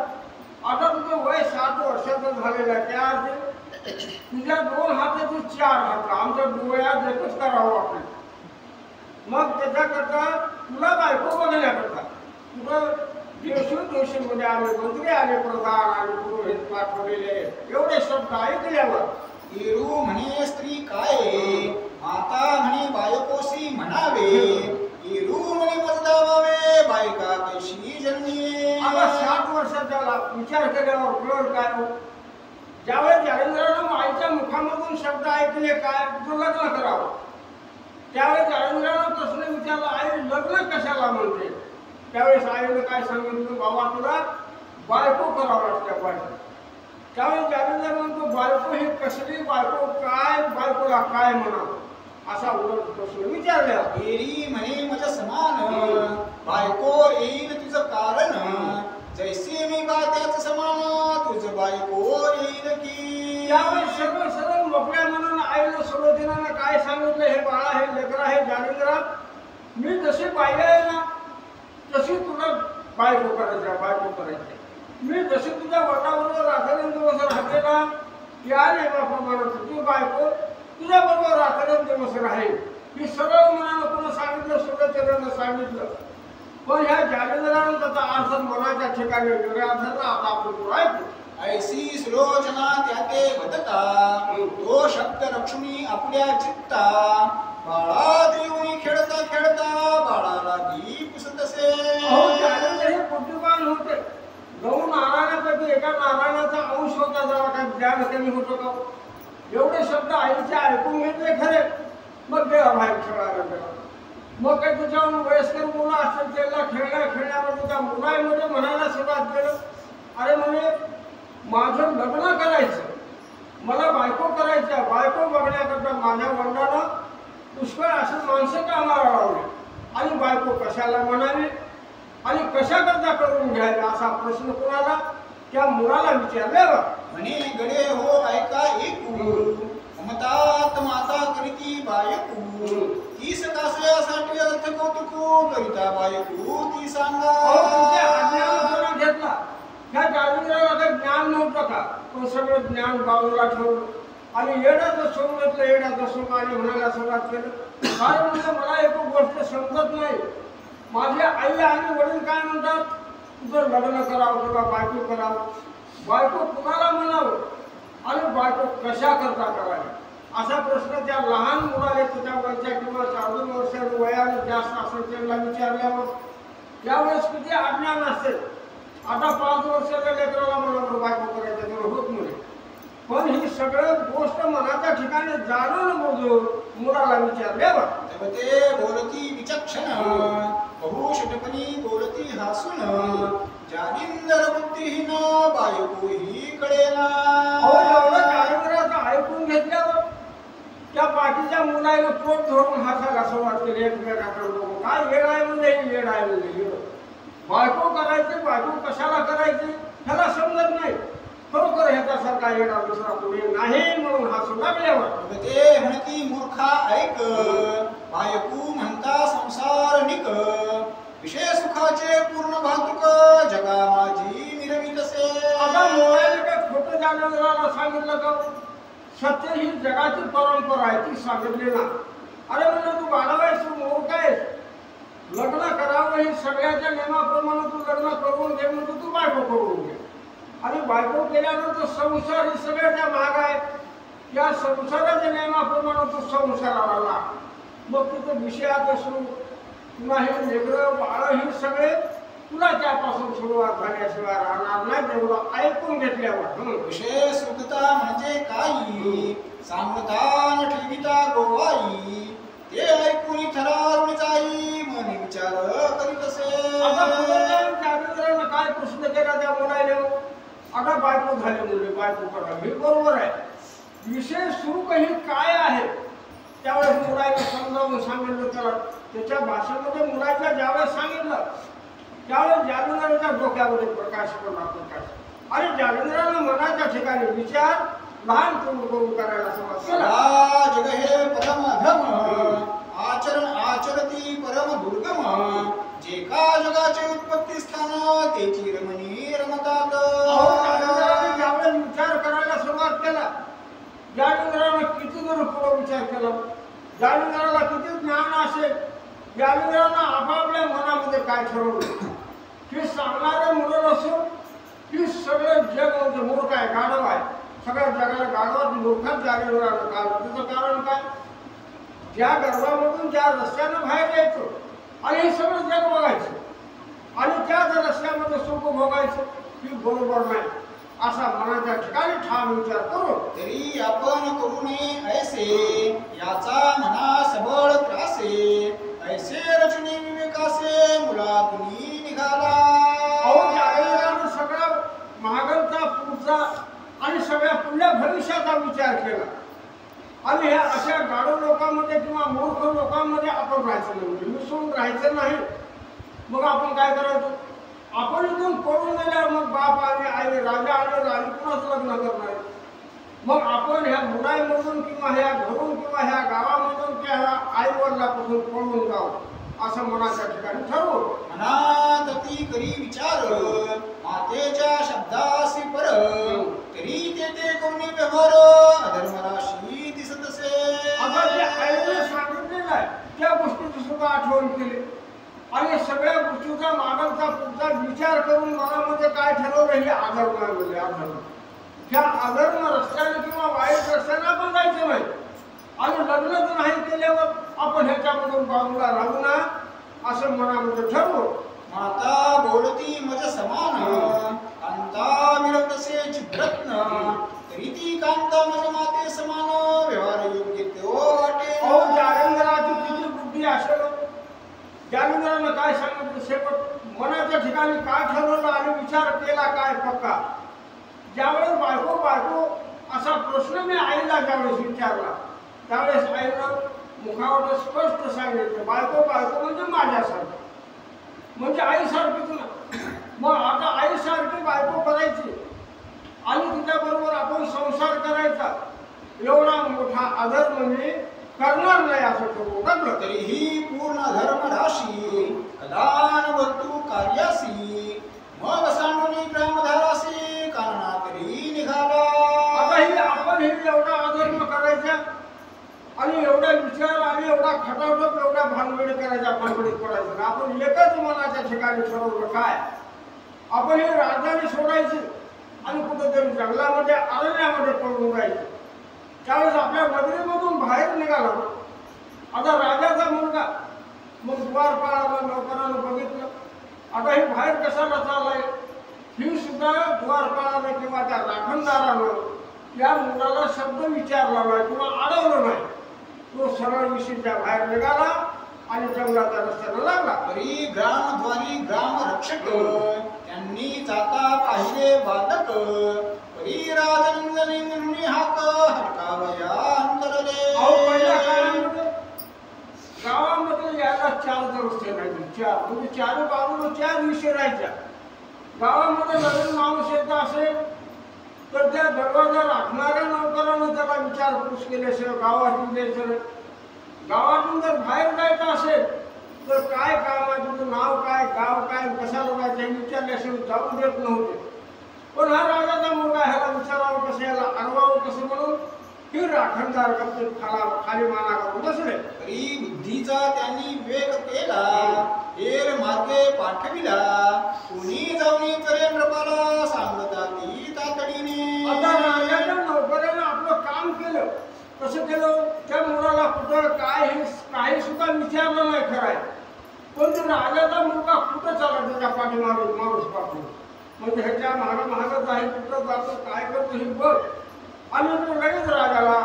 आता तुझं वय 7 वर्षाचं झालेलं आहे, त्या अर्थ तुझ्या 2 हाताचे 4 हात, आमच्या डोळ्यात एकच करावं आपण. मग त्याच्याकरता तुला बायको बघण्याकरता तुझं दिवसेंदिवशीमध्ये आले मंत्री आले, प्रधान आले, पुरोहित पाठवलेले, एवढे शब्द ऐकल्यावर एरू म्हणे स्त्री काय माता म्हणे बायकोसी म्हणावे एरू म्हणे मजदावावे बायका कशी जन्मी. आता 7 वर्षाचा विचार केल्यावर कळलं काय हो, ज्यावेळेस जालंधरानं आईच्या मुखामधून शब्द ऐकले काय तुझं लग्न करावं, त्यावेळेस जालंधरानं प्रश्न विचारला, आई लग्न कशाला म्हणते. त्यावेळेस आईनं काय सांगितलं, बाबा तुला बायको करावं लागते बायको. त्यावेळेस जालंधर म्हणतो, बायको ही कसली बायको, काय बायकोला काय म्हणावं, असा उलट प्रश्न विचारला. एरी म्हणे मज समान बायको येईल तुझं कारण जैसे मी बा त्याच समान तुझं बायको येईल की. त्यावेळेस सरळ सरळ मोकळ्या मनानं आईला सुरुवातीनं काय सांगितलं, हे बाळा, हे लेकरा, हे जालंधरा, मी जशी पाहिजे आहे ना तशी तुला बायको करायची. मी जशी तुझ्या वटाबरोबर रात्रंदिवस राहते ना, या नियमाप्रमाणे तुझी बायको तुझ्या बरोबर रात्रंदिवस राहील. मी सरळ मनानं पुन्हा सांगितलं, सुरुवातीनं सांगितलं, पण ह्या जालंधरानं त्याचा अर्थ मनाच्या ठिकाणी वेगळ्या अर्थाचा आता आपण ऐकू. ऐसी सुलोचना त्याते बदता तो शब्द लक्ष्मी आपल्या चित्ता बाळा देऊनी खेळता खेळता बाळाला दी पुसतसे. जालंधर हे बुद्धिमान होते. 9 नारायणापैकी एका नारायणाचा अंश होता, जरा काय ज्ञान कमी होतं का, एवढं शब्द आईचे ऐकून घेतले खरे, मग देवा बाहेर खेळायला गेला. मग काही त्याच्यावर वयस्कर मुलं असतील त्याला खेळण्यामध्ये त्या मुलांमध्ये म्हणायला सुरुवात केलं, अरे म्हणे माझं लग्न करायचं, मला बायको करायचं, बायको बघण्याकरता माझ्या वडिलांना पुष्कळ अशी माणसं कामाला लावली आणि बायको कशाला म्हणावी आणि कशाकरता करून घ्यायला असा प्रश्न कोणाला त्या मुलाला विचारल्यावर म्हणे गडे हो ऐका ऐकू, ममतात माता करीती बायकू, तीस कासयासाठी अर्थ कौतुकू करिता बायकू ती सांगा. अज्ञान घेतला, ह्या जादूगिराला काही ज्ञान नव्हतं का, पण सगळं ज्ञान बाजूला ठेवलं आणि येण्याचं सोंग घेतलं, येण्याचं सोंग आणि म्हणायला सुरुवात केलं. कारण म्हणजे मला एक गोष्ट समजत नाही, माझी आई आणि वडील काय म्हणतात, तुझं लग्न करावं किंवा बायको करावं, बायको कुणाला म्हणावं आणि बायको कशा करता करावी असा प्रश्न त्या लहान मुलाने त्याच्या वयाच्या किंवा 14 वर्षाच्या वयाने जास्त असेल त्यांना विचारल्यावर त्यावेळेस किती अज्ञान असेल. आता 5 वर्षाच्या लेकराला मला बायको करायचं तर होत नाही, पण ही सगळं गोष्ट मनाच्या ठिकाणी जाणून बुजून मुलाला विचारल्यावर ते बोलती विचक्षण, बहुषटपणी बोलती हसून, जानिंदर बुद्धिहीन बायको ही कळेना. एवढं जादूगिराचं ऐकून घेतल्यावर त्या पाठीच्या मुलाला पोट धरून हसायला सुरुवात केली एकमेकाकडे बघून. काय येड आहे म्हणजे येड आहे म्हणजे बायको करायची, बायको कशाला करायची ह्याला समजत नाही. खरोखर ह्याच्यासारखा येडा दुसरा कोणी नाही म्हणून हसू लागल्यावर ते म्हणती मूर्खा ऐक, बायकू म्हणता संसार निक, विषय सुखाचे पूर्ण भातुक जगा माझी मिरवी तसे. आता मुलाने काय खोटं जादूगिराला सांगितलं का, सत्य ही जगाची परंपरा आहे ती सांगितली ना. अरे म्हणजे तू बाळावायस, तू मूर्ख आहेस, लग्न करावं ही सगळ्याच्या नियमाप्रमाणे तू लग्न करून घे म्हणजे तू बायको करून घे आणि बायको केल्यानंतर संसार ही सगळ्याच्या भाग आहे, या संसाराच्या नियमाप्रमाणे तू संसाराला लाग. मग तुझं विषयात असू किंवा हे लेकरं बाळ ही सगळे तुला त्यापासून सुरुवात झाल्याशिवाय राहणार नाही. तेवढं ऐकून घेतल्यावर विषय सुखता म्हणजे काही, सांगता न ठेविता गोवाई, ते ऐकून थरारून जाई मनी विचार करीत असे. आता जादूगिरानं काय प्रश्न केला त्या मुलाने, आता बायको झाली मुले बायको करा, हे बरोबर आहे. विषय सुरू काही काय आहे त्यावेळेस मुलाला समजावून सांगितलं, त्याला त्याच्या भाषेमध्ये मुलाच्या ज्यावेळेस सांगितलं त्यावेळेस जादूगिराच्या डोक्यामध्ये प्रकाश पडला. प्रकाश आणि जादूगिरानं मनाच्या ठिकाणी विचार लहान करून करायला सुरुवात केला. जग हे परम अधम, आचरण आचरती परम दुर्गम, जे का जगाचे उत्पत्ती स्थान तेची रमणी रमतात. जादूगिराने ज्यावेळेस विचार करायला सुरुवात केला, जादूगिरानं किती जर पुढे विचार केला, जादूगिराला किती ज्ञान असेल, जादूगिरानं आपापल्या मनामध्ये काय ठरवलं की सांगणारे मुलं नसून की सगळं जग म्हणजे मूर्ख आहे, गाढव आहे, सगळ्या जगाला गाढवात मूर्खात जादूगिरानं काढलं. त्याचं कारण काय, ज्या गर्भामधून ज्या रस्त्यानं बाहेर यायचं आणि हे सगळं जग बघायचं आणि त्याच रस्त्यामध्ये सुख भोगायचं ही बरोबर नाही असा मनाच्या ठिकाणी ठाम विचार करू. तरी आपण करू नये ऐसे, याचा मना सबळ त्रासे, ऐसे रचने विवेकासे मुलातुनी निघाला. जादूगिरानं सगळा मागलचा पुढचा आणि सगळ्या पुढल्या भविष्याचा विचार केला आणि ह्या अशा गाढव लोकांमध्ये किंवा मूर्ख लोकांमध्ये आपण राहायचं नाही, मिसळून राहायचं नाही. मग आपण काय करायचं, आपण इथून पळून गेल्यावर मग बाप आणि आई, राजा आणि राणी कुणाच लग्न करणार. मग आपण ह्या मुलांमधून किंवा ह्या घरून किंवा ह्या गावामधून किंवा ह्या आई वडिलापासून पळून जावं असं मनाच्या ठिकाणी ठरवलं. मनात ती करी विचार, मातेच्या शब्दासी पर, तरी ते करून व्यवहार अधर्मराशी दिसत असे. आता जे आईने सांगितलेलं आहे त्या गोष्टीची सुद्धा आठवण केली आणि सगळ्या गोष्टीचा मागलचा पुढचा विचार करून मनामध्ये काय ठरवलं हे अधर्मामध्ये अधर्म. त्या अधर्म रस्त्याने किंवा वाईट रस्त्याने आपण जायचं नाही आणि लग्न जर नाही केल्यावर आपण ह्याच्यामधून बाजूला राहू ना असं मनामध्ये ठरवलं. माता बोलती मज समान, कांता मिळवतसे चित्रत्न, तरी ती कांता मज माते समान शेवट मनाच्या ठिकाणी काय ठरवलं आणि विचार केला काय पक्का. ज्यावेळेस बायको असा प्रश्न मी आईला ज्यावेळेस विचारला त्यावेळेस आईनं मुखावर स्पष्ट सांगितलं, बायको म्हणजे माझ्यासारखं, म्हणजे आईसारखीच ना. मग आता आईसारखी बायको करायची आणि तिच्याबरोबर आपण संसार करायचा, एवढा मोठा आदर म्हणजे करणार नाही असं ठरवलं. तरीही पूर्ण धर्म राशी कदान वस्तू कार्यासी मग सांडून ग्रामधारासी कारणा तरी निघाला. आता आपण हे एवढा अधर्म करायचा आणि एवढा विचार आणि एवढा खटावट एवढ्या भानगडी करायच्या भानगडीत पडायचं ना. आपण एकच मनाच्या ठिकाणी ठरवलं काय, आपण हे राजधानी सोडायची आणि कुठेतरी जंगलामध्ये अरण्यामध्ये पडून राहायचं. त्यावेळेस आपल्या नगरीमधून बाहेर निघाला. आता राजाचा मुलगा मग द्वारपाळाला नौकरानं बघितलं, आता हे बाहेर कशाला चाललाय, ही सुद्धा द्वारपाळानं किंवा त्या राखणदारानं या मुलाला शब्द विचारला नाही किंवा अडवलं नाही. तो सरळ विशीच्या बाहेर निघाला आणि जंगलाच्या रस्त्याला लागला. तरी ग्रामद्वारी ग्राम रक्षक त्यांनी जाता पाहिले बाधक परी राजनंदनी हाक हटकावया अंतरले. पहिल्या काळामध्ये गावामध्ये यायला 4 रस्ते राहायचे, 4 म्हणजे 4 बाजूला 4 विषय राहायच्या. गावामध्ये नवीन माणूस येत असेल तर त्या दरवाजा राखणाऱ्या नौकरानं त्याला विचारपूस केल्याशिवाय गावातून द्यायचं नाही. गावातून जर बाहेर जायचं असेल तर काय काम आहे, तुझं नाव काय, गाव काय, कशाला जायचं हे विचारल्याशिवाय जाऊ देत नव्हते. पण हा राजाचा मुलगा ह्याला विचारावं कसं, याला अडवावं कसं म्हणून ही राखणदार कपडे खाली माना करून बसले. तरी बुद्धीचा त्यांनी वेग केला हेर मार्गे पाठविला कोणी जाऊनी करेन नृपाला सांगता ती तातडीने. आता राजाच्या नौकऱ्यानं आपलं काम केलं. कसं केलं, त्या मुलाला कुठं काय हे काही सुद्धा विचारलं नाही खरंय. पण ते राजाचा मुलगा कुठं चालला त्याच्या पाठीमागे माणूस पाठवून, म्हणजे ह्याच्या मागं आहे, कुठं जातो काय करतो हे बघ. आणि लगेच राजाला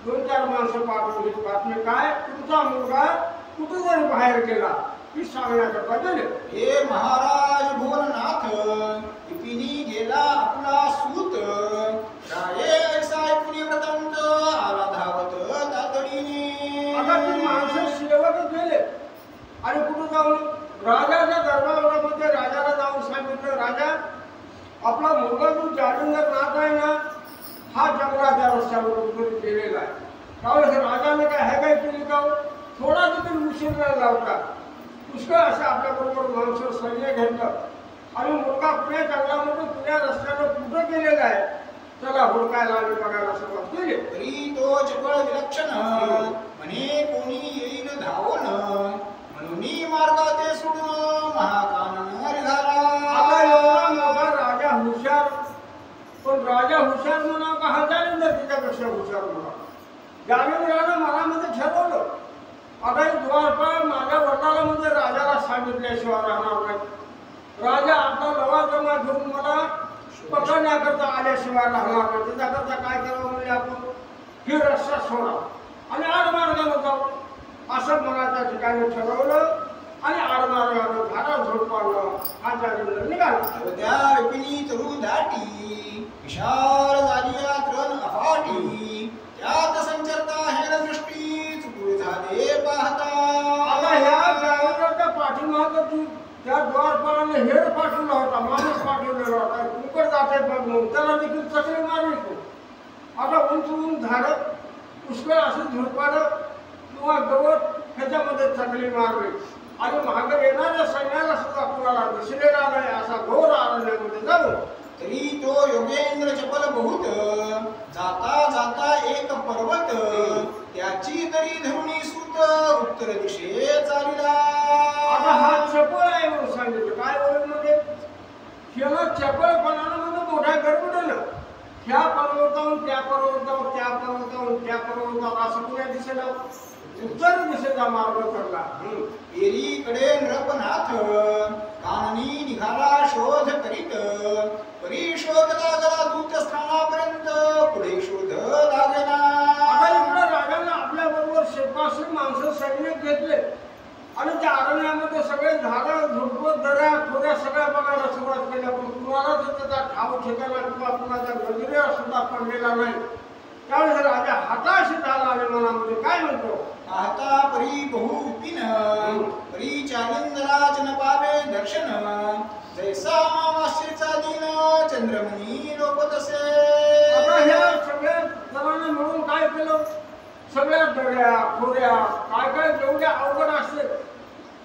2-4 माणसं पाठवून ही बातमी काय, तुमचा मुलगा कुठं जरी बाहेर गेला ही सांगण्याकरता गेले. हे महाराज भुवननाथ इपिनी गेला आपला सूत राये ऐसा ऐकुनी व्रतांत आला धावत तातडीने. आता ती माणसं सेवक गेले आणि कुठं जाऊन राजाच्या दरबारामध्ये राजाला जाऊन सांगितलं, राजा आपला मुलगा जो जालिंदर नाथ आहे ना हा जंगलाच्या रस्त्यावर उतरून गेलेला आहे. त्यावेळेस राजाने काय केली का, थोडा देखील उशीर न लावता पुष्कळ असं आपल्याबरोबर माणसं सैन्य घेतलं आणि मुलगा पुण्या जंगलामध्ये पुण्या रस्त्यावर कुठं गेलेला आहे त्याला हुडकायला आणि बघायला सुरुवात केली. तरी तो चपळ विलक्षण म्हणे कोणी येईल धावून म्हणून मार्गाते सोडून महाकानन निघाला. आता एवढा मोठा राजा हुशार, पण राजा हुशार म्हणा का हा जालिंदर तिच्यापेक्षा हुशार म्हणा. जालिंदरानं मनामध्ये ठरवलं आता हे द्वारपाळ माझ्या वडिलाला म्हणजे राजाला सांगितल्याशिवाय राहणार नाही. राजा आपला लवाजमा घेऊन मला पकडण्याकरता आल्याशिवाय राहणार नाही. त्याच्याकरता काय करावं म्हणजे आपण ही रस्ता सोडा आणि आडमार्गानं जाऊ असं मनाच्या ठिकाणी ठरवलं आणि आडमार्गानं घाटा झोडपावलं. हा जालिंदर निघाला. त्या विपिनी तरू दाटी विशाल झाली तृण अफाटी त्यात संचरता हेर दृष्टी चुकून झाले पाहता. आता ह्या जालिंदरच्या पाठीमागं त्या द्वारपाळाने हेर पाठवला होता, माणूस पाठवलेला होता, कुकर जाते बघून त्याला देखील चकली मारली. आता उंच झाडं पुष्कळ असं झुडपाडं किंवा गवत ह्याच्यामध्ये चकली मारली आणि मागे येणाऱ्या सैन्याला सुद्धा कुणाला दिसलेला नाही असा घोर अरण्यामध्ये जाऊन. तरी तो योगेंद्र चपल बहुत जाता जाता एक पर्वत त्याची तरी धरुणी सूत उत्तर दिशे चालिला. आता हा चपळ आहे म्हणून सांगितलं. काय होईल म्हणजे ह्याला चपळपणानं म्हणजे मोठ्या गडबडीनं ह्या पर्वतावरून त्या पर्वतावर, त्या पर्वतावरून त्या पर्वतावर असं कुण्या दिशेला उत्तर दिशेचा मार्ग करला. एरीकडे नृपनाथ काननी निघाला शोध करीत परी शोध लागला दूत स्थानापर्यंत पुढे शोध लागला. आता इकडे राजाने आपल्या बरोबर 500 माणसं सैनिक घेतले आणि त्या अरण्यामध्ये सगळे झाडं झुडपं सगळ्या बघायला सुरुवात केल्या, पण कुणाला जर त्याचा ठाव ठिकाणा किंवा कुणाच्या नजरेला सुद्धा पडलेला नाही. त्यावेळेस राजा हताश झाला आणि मनामध्ये काय म्हणतो, आता परी बहु विपिन परी चालिंदराज न पावे दर्शन जैसा अमावास्येचा दिन चंद्रमणी लोपतसे. आता ह्या सगळ्या जणांनी मिळून काय केलं, सगळ्या दऱ्या खोऱ्या काय काय जेवढ्या अवघड असते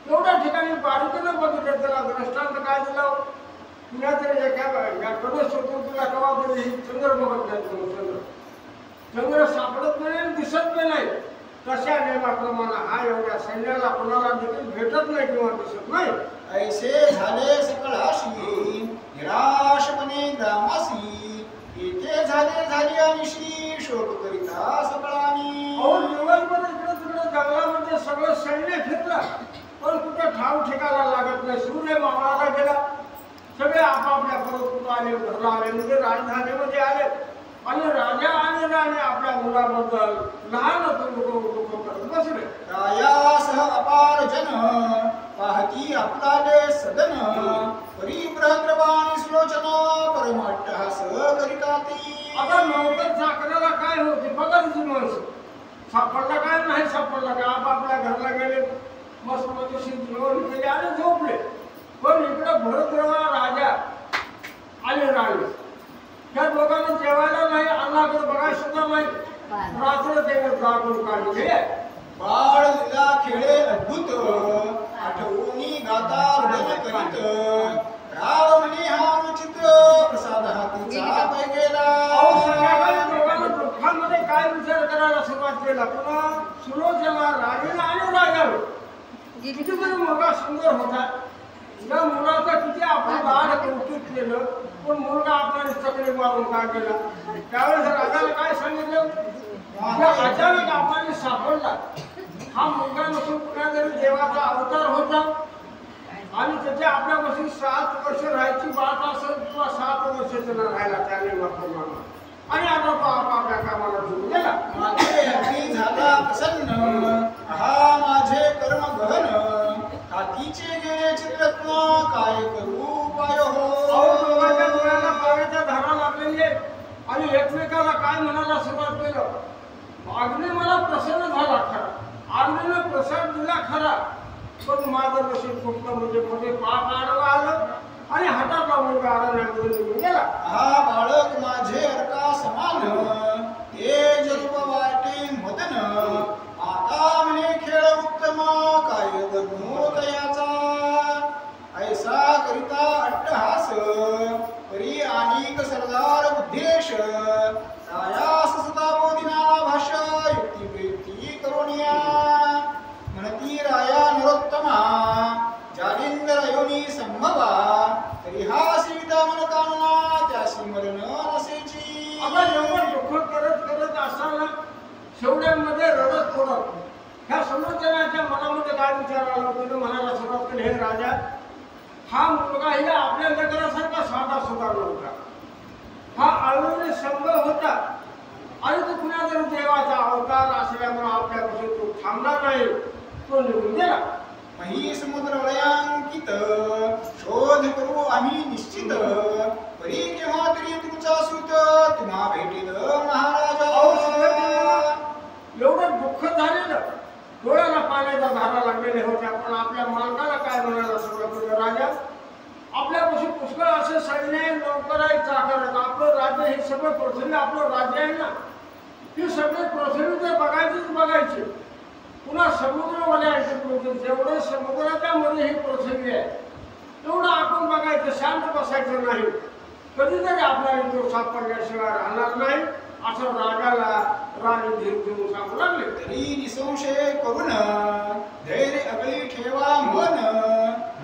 तेवढ्या ठिकाणी बारीकीनं बघितलं. त्याला दृष्टांत काय दिलं, कुणातरी एका गणेश चतुर्थीला केव्हा तरी चंद्र बघत नाही, चंद्र सापडत नाही आणि दिसत नाही. तशा नियमाप्रमाणे हा एवढ्या सैन्याला कोणाला देखील भेटत नाही किंवा दिसत नाही. ऐसे झाले सकळाशी निराशपणे ग्रामासी एके झाली अनिशी शोक करिता सकळानी. अहो दिवसभर इकडे तिकडे जंगलामध्ये सगळं सैन्य फिरलं, पण कुठे ठाव ठिकाणा लागत नाही. सूर्य मावळाला गेला, सगळे आपापल्या परत आले, घरला आले, म्हणजे राजधानीमध्ये आले. आणि राजा आणि राणी आपल्या मुलाबद्दल लहान दुःख करत बसले. रायासह अपार जन पाहती आपलाले सदन परी बृहद्रवाणी सुलोचना परमट्टहास करिताती. आता नौकर चाकराला काय होते बघायची माणसं, सापडला काय नाही सापडला काय, आपापल्या घरला गेले, मस्त मजेशीर जेवण केले आणि झोपले. पण इकडे भरद्रवा राजा आणि राणी या दोघांना जेवायला नाही, अन्नाकडे बघायला सुद्धा नाही. रात्र त्याने जागून काढली. बाळ लीला खेळे अद्भुत आठवणी गाता हृदय करीत राव म्हणे हा अनुचित प्रसाद हातीचा पै गेला. अहो संध्याकाळी दोघांना दुःखामध्ये काय विचार करायला सुरुवात केला, पुन्हा सुलोचना राणीला आणि राजाला किती तरी मुलगा सुंदर होता. या मुलाचा किती आपण लाड कौतुक केलं, पण मुलगा आपल्याला चकडी मारून काय केला. त्यावेळेस राजाला काय सांगितलं, अचानक आपल्याला सापडला हा मुलगा नसून कुणा जरी देवाचा अवतार होता आणि त्याच्या आपल्यापासून 7 वर्ष राहायची बात असेल किंवा 7 वर्ष त्याला राहायला त्याने मागतो आणि आता तो आपापल्या कामाला सुरू केला. माझे अग्नी झाला प्रसन्न हा माझे कर्म गहन हातीचे गेले चित्रत्न काय करू उपाय हो. दोघांच्या डोळ्याला पाण्याच्या धारा लागलेली आणि एकमेकाला काय म्हणायला सुरुवात केलं, अग्नी मला प्रसन्न झाला खरा, अग्नीने प्रसाद दिला खरा, पण माझं नशीब फक्त म्हणजे मध्ये पाप आडवा आलं आणि हातातला मुलगा अरण्यामध्ये निघून गेला. हा बाळक माझे अर्का समान ते जरूप वाटे मदन आता म्हणे खेळ उत्तम काय गणू तयाचा ऐसा करिता अट्टहास परी अनेक सरदार बुद्धेश रायास सदा बोधिनाना भाषा युक्ती प्रीती करुणिया म्हणती राया नरोत्तमा जालिंदर योनी संभवा तरी हा सीता मन कानना त्यासी मरण नसेची. आपण एवढं दुःख करत करत असताना शेवड्यांमध्ये रडत पडत ह्या समोरच्याच्या मनामध्ये काय विचार आला होता, म्हणायला सुरुवात केली, हे राजा हा मुलगा ही आपल्या लेकरासारखा साधा सुद्धा नव्हता, हा आळूने संभव होता आणि तो कुणा जर देवाचा अवतार असल्यामुळे आपल्यापासून तो थांबला नाही, तो निघून गेला. मही समुद्र वलयांकित शोध करू आम्ही निश्चित परी केव्हा तरी तुमचा सूत तुम्हा भेटेल महाराजा. एवढं दुःख झालेलं, डोळ्याला पाण्याच्या धारा लागलेल्या होत्या, पण आपल्या मालकाला काय म्हणायला सुरुवात केली, राजा आपल्यापासून पुष्कळ असे सैन्य आहे, नौकर आहे, चाकर आहेत, आपलं राज्य हे सगळं पृथ्वी आपलं राज्य आहे ना, हे सगळे पृथ्वी ते बघायचीच बघायचे. पुन्हा समुद्र वलयांकित जेवढे समुद्राच्या मध्ये ही पृथ्वी आहे तेवढं आपण बघायचं, शांत बसायचं नाही. कधीतरी आपल्याला तो सापडल्याशिवाय राहणार नाही असं राजाला राणी धीर देऊन सांगू लागले. तरी निसंशय करून धैर्य अगळी ठेवा मन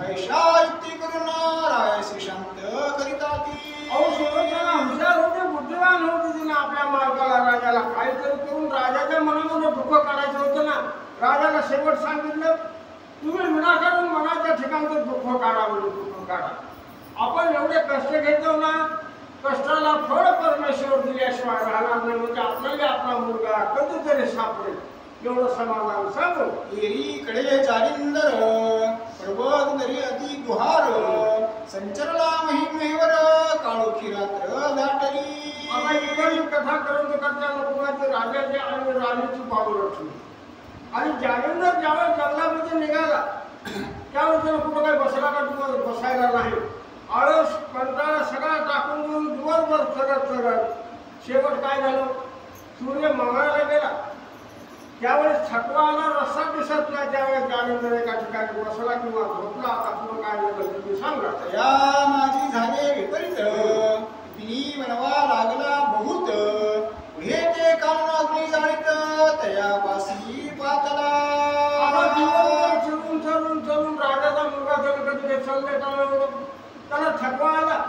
ऐशा युक्ती करून रायसी शांत करिताती. अहो सुलोचना हुशार होते, बुद्धिवान होते, तिने आपल्या मार्गाला राजाला काहीतरी करून राजाच्या मनामध्ये दुःख काढायचं होतं ना. राजाला शेवट सांगितलं, तुम्ही विनाकारण मनाच्या ठिकाणचं दुःख काढा, म्हणजे दुःख काढा. आपण एवढे कष्ट घेतो ना, कष्टाला फळ परमेश्वर दिल्याशिवाय राहणार नाही, म्हणजे आपल्याला आपला मुलगा कधीतरी सापडेल एवढं समाधान सांगू. एरीकडे जालिंदर पर्वत दरी अति गुहार संचरला महिमेवर काळोखी रात्र दाटली. आता इकडली कथा करत करता लोकांचे राजाचे आणि राणीची पाऊल रचली आणि जालिंदर ज्यावेळेस जंगलामध्ये निघाला त्यावेळेस त्याला कुठं काही बसला का तुम्हाला बसायला नाही. आळस कंटाळा सगळा टाकून देऊन दिवसभर चढत शेवट काय झालं, सूर्य मावळायला गेला. त्यावेळेस थकवा आला, रस्ता दिसत नाही. त्यावेळेस जालिंदर एका ठिकाणी बसला किंवा झोपला. आता पुढं काय झालं तुम्ही सांगा. या माझी झाले विपरीत तिनी मनवा लागला बहुत पुढे ते कान अग्नी जाळीत तयापासी पातला. आता दिवसभर चढून चढून चढून राजाचा मुलगा कधी चालले त्याला थकवा आला.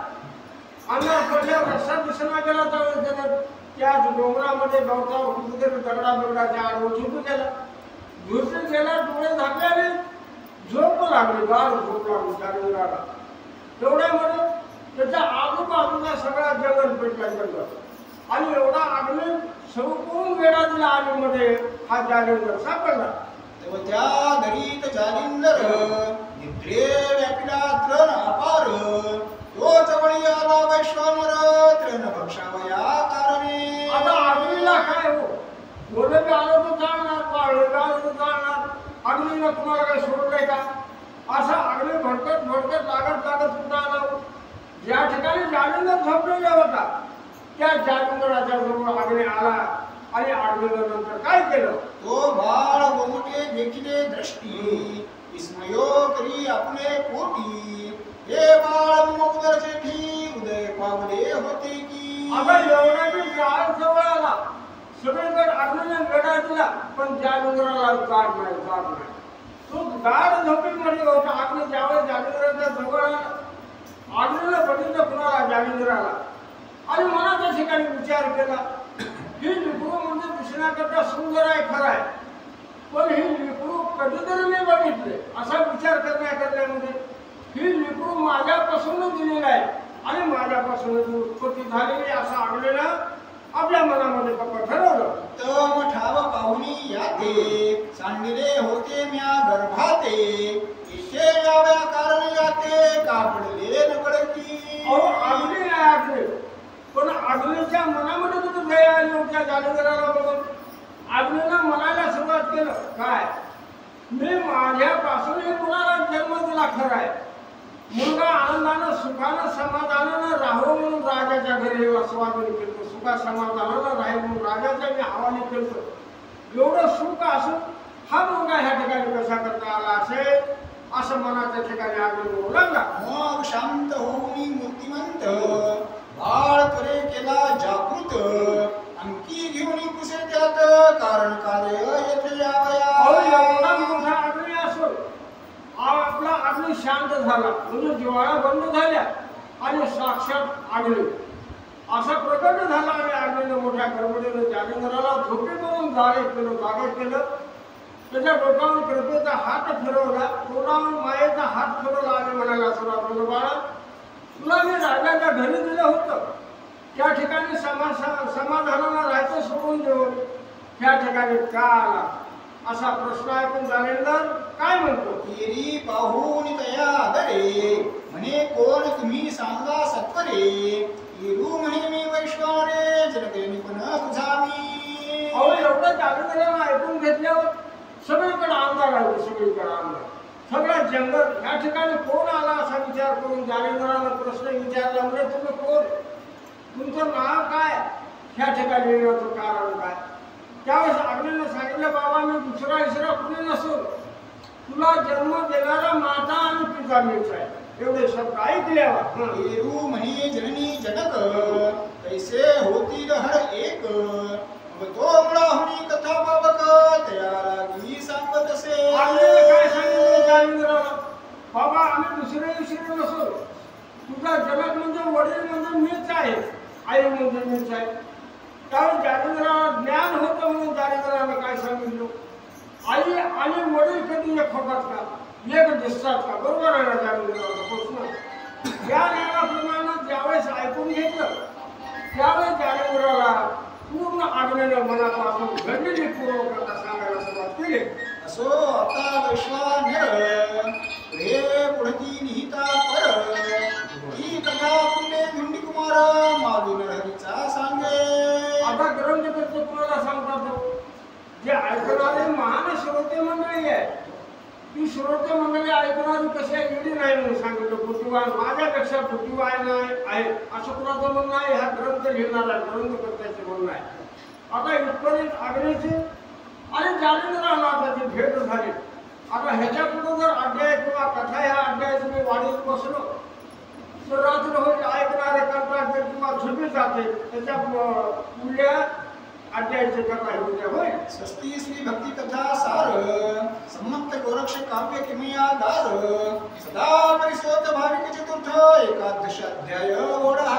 अंधार पडल्यावर रस्ता दिसना गेला. तर त्या डोंगरामध्ये गवतावर कुठेतरी दगडाच्या आडवं झोपून गेला. झोपून गेला, डोळे झाकले, झोप लागली, गाढ झोप लागली जालिंदराला. तेवढ्यामध्ये त्याच्या आजूबाजूला सगळा जंगल पेटला जंगल आणि एवढा अग्नी संपूर्ण वेळा दिला आगीमध्ये हा जालिंदर सापडला. तेव्हा त्या दरीत जालिंदर निद्रे व्यापिला तृण अपार तो जवळी आला वैश्वानर तृण भक्षावया कारणे. आता अग्नीला काय हो, बोलत आलं तर चालणार, पाळलं आलं तर चालणार. अग्नीला तुम्हाला काही सोडलंय का? असा अग्नी भडकत भडकत लागत लागत कुठं आला. ज्या ठिकाणी जालिंदर झोपलेला होता त्या जालिंदराच्या जवळ अग्नी आला आणि अग्नीनं नंतर काय केलं, तो बाळ गोमटे देखिले दृष्टी विस्मयो करी आपले पोटी हे बाळ मौदर जेठी उदय पावले होते की. आता एवढ्याची जाळ जवळ आला, सगळीकडे अग्नीने गडा दिला पण जालिंदराला जाग नाही. तो गाढ झोपेमध्ये होता. अग्नी ज्यावेळेस जालिंदराच्या जवळ आला, अग्नीला बघितलं कुणाला, जालिंदराला, आणि मनाच्या ठिकाणी विचार केला ही लिकरू म्हणजे दिसण्याकरता सुंदर आहे खरं आहे, पण ही लिकरू कधीतरी मी बघितले असा विचार करण्यामध्ये ही लिकरू माझ्यापासूनच दिलेली आहे आणि माझ्यापासूनच उत्पत्ती झालेली असं अग्नीनं आपल्या मनामध्ये ठरवलं. तम ठाव पाहुणी याते सांडिले होते म्या गर्भाते इथे याव्या कारण याते कापडले नकडकी. अहो अग्नी आहे अग्नी, पण अग्नीच्या मनामध्ये कुठे दया आली होत्या जालिंदराला बघून. अग्नीनं म्हणायला सुरुवात केलं काय, मी माझ्यापासून मुलाला जन्म दिला खरं आहे, मुलगा आनंदानं सुखानं समाधानानं राहावं म्हणून राजाच्या घरी वासवादन केलं, सुखा समाधानानं राहील म्हणून राजाच्या मी हवाली केलं. एवढं सुख असून हा मुलगा ह्या ठिकाणी कसा करता आला असेल असं मनाच्या ठिकाणी अग्नी बोलू लागला. मग शांत होऊन मूर्तिमंत बाळ करे केला जागृत अंकी घेऊन कुसे त्यात कारण कार्य येथे अहो एवढा यावया. मोठा अग्नी असून आपला अग्नी शांत झाला म्हणजे ज्वाळा बंद झाल्या आणि साक्षात अग्नी असा प्रकट झाला. आणि अग्नीनं मोठ्या गडबडीनं जालिंदराला झोपेवरून जागे केलं. त्याच्या डोक्यावर कृपेचा हात फिरवला, तोंडावर मायेचा हात फिरवला आणि म्हणाला सुरुवात केलं, बाळा तुला मी राजाच्या घरी दिलं होतं, त्या ठिकाणी समाधानाला राहायचं सोडून देऊन त्या ठिकाणी का आला असा प्रश्न ऐकून जालिंदर काय म्हणतो, येरी पाहून तया आदरे म्हणे कोण तुम्ही सांगा सत्वरे येरू म्हणे मी वैश्वानरे जनके निपुण तुझा मी. अहो एवढं जालिंदराला ऐकून घेतल्यावर सगळीकडे अंधार आहे, सगळीकडे अंधार, सगळं जंगल. ह्या ठिकाणी कोण आला असा विचार करून जालिंदराला प्रश्न विचारला, म्हणजे तुम्ही कोण, तुमचं नाव काय, ह्या ठिकाणी येण्याचं कारण काय. त्यावेळेस अग्नीनं सांगितलं, बाबा मी दुसरा इसरा कुणी नसून तुला जन्म देणारा माता आणि पिता मीच आहे. एवढे शब्द ऐकल्यावर येरू म्हणे जननी जनक कैसे होतील हर एक तो मुळा होणी कथा बाबक तया लागी सांगत असे. काय सांगितलं जालिंदराला, बाबा आम्ही दुसरे इसरे नसून तुझा जनक म्हणजे वडील म्हणजे मीच आहे, आई म्हणजे मीच आहे. त्यावेळी जालिंदराला ज्ञान होतं म्हणून जालिंदराला काय सांगितलं, आई आणि वडील कधी एक होतात का, एक दिसतात का. बरोबर आहे ना जालिंदराचा प्रश्न. या नियमाप्रमाणे ज्यावेळेस ऐकून घेतलं त्यावेळेस जालिंदराला पूर्ण आग्नेनं मनापासून घडलेली पूर्वकथा सांगायला सुरुवात केली. असो आता वैश्वानर पुढे पुढती निहिता पर ही कथा पुण्य धिंडी कुमार मालून हरीचा सांगे. आता ग्रंथ करतो तुम्हाला सांगतात जे ऐकणारे महान श्रोते मंडळी आहे ती श्रोते मंडळी ऐकणारी कशी आहे एवढी नाही म्हणून सांगितलं. बुद्धिवान माझ्यापेक्षा बुद्धिवान आहे असं कुणाचं म्हणणं आहे. ह्या ग्रंथ लिहिणारा ग्रंथकर्त्याचे म्हणणं आहे. आता इथपर्यंत आग्नेची आणि जालिंद्रनाथाची भेट झाली. आता ह्याच्या पुढे जर अध्याय किंवा कथा ह्या अध्यायात मी वाढीत बसलो तर रात्र होईल ऐकणारे करतात किंवा झोपी जाते त्याच्या पुढल्या अध्यायाची कथा होत्या होय. षष्टी श्री भक्ती कथा सार संमत गोरक्ष काव्य किमयागार सदा परिसोत भाविक चतुर्थ एकादश अध्याय ओढा.